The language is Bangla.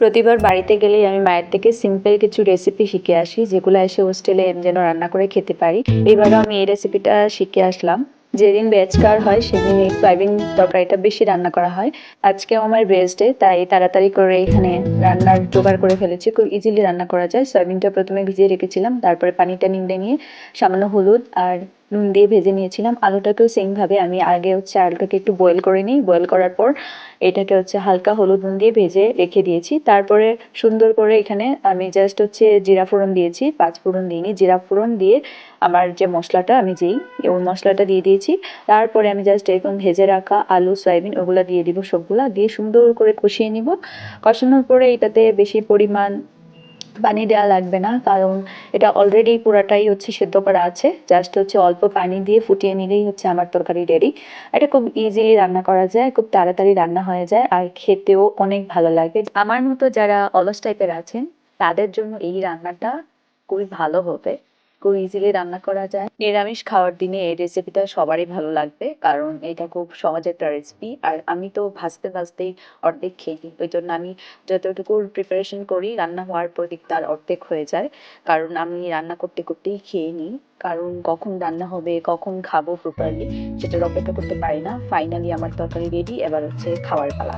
প্রতিবার বাড়িতে গেলেই আমি মায়ের থেকে সিম্পল কিছু রেসিপি শিখে আসি, যেগুলো এসে হোস্টেলে যেন রান্না করে খেতে পারি। এইবারও আমি এই রেসিপিটা শিখে আসলাম। যেদিন ভেজ খাওয়ার হয় সেদিন এই সয়াবিন তরকারিটা বেশি রান্না করা হয়। আজকেও আমার ভেজ ডে, তাই তাড়াতাড়ি করে এখানে রান্নার জোগাড় করে ফেলেছি। খুব ইজিলি রান্না করা যায়। সয়াবিনটা প্রথমে ভিজিয়ে রেখেছিলাম, তারপরে পানিটা নিংড়ে নিয়ে সামান্য হলুদ আর নুন দিয়ে ভেজে নিয়েছিলাম। আলুটাকেও সেম ভাবে আমি আগে আলুটাকে একটু বয়েল করে নিই। বয়েল করার পর এটাকে হালকা হলুদ নুন দিয়ে ভেজে রেখে দিয়েছি। তারপরে সুন্দর করে এখানে আমি জাস্ট জিরা ফোড়ন দিয়েছি, পাঁচ ফোড়ন দিইনি। জিরা ফোড়ন দিয়ে আমার যে মশলাটা আমি ওই মশলাটা দিয়ে দিয়েছি। তারপরে আমি জাস্ট এরকম ভেজে রাখা আলু সয়াবিন ওগুলা দিয়ে দিব, সবগুলা দিয়ে সুন্দর করে কষিয়ে নিব। কষানোর পরে এটাতে বেশি পরিমাণ পানি দেওয়া লাগবে না, কারণ এটা অলরেডি পুরাটাই সেদ্ধ করা আছে। জাস্ট অল্প পানি দিয়ে ফুটিয়ে নিলেই আমার তরকারি রেডি। এটা খুব ইজিলি রান্না করা যায়, খুব তাড়াতাড়ি রান্না হয়ে যায়, আর খেতেও অনেক ভালো লাগে। আমার মতো যারা অলস টাইপের আছেন তাদের জন্য এই রান্নাটা খুবই ভালো হবে। খুব ইজিলি রান্না করা যায়। নিরামিষ খাওয়ার দিনে এই রেসিপিটা সবারই ভালো লাগবে, কারণ এটা খুব সহজ একটা রেসিপি। আর আমি তো ভাজতে ভাজতেই অর্ধেক খেয়ে নিই, ওই জন্য আমি যতটুকু প্রিপারেশন করি রান্না হওয়ার পর তার অর্ধেক হয়ে যায়। কারণ আমি রান্না করতে করতেই খেয়ে নিই, কারণ কখন রান্না হবে কখন খাবো প্রপারলি সেটার অপেক্ষা করতে পারি না। ফাইনালি আমার তরকারি রেডি, এবার খাওয়ার পালা।